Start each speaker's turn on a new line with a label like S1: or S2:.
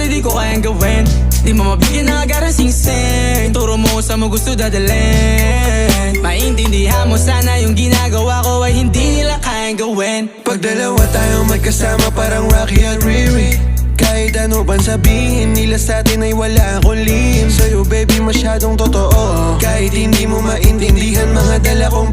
S1: sa'yo di ko kayang gawin. Di mo mabigyan ng agarang singsing. Turo mo sa mo gusto dadalhin. Maintindihan mo sana yung ginagawa ko ay hindi nila kayang gawin.
S2: Pag dalawa tayong magkasama parang Rocky at Riri. Kahit ano bang sabihin nila sa'tin ay wala akong lihim. Sa'yo baby masyadong totoo. Kahit hindi mo maintindihan mga dala kong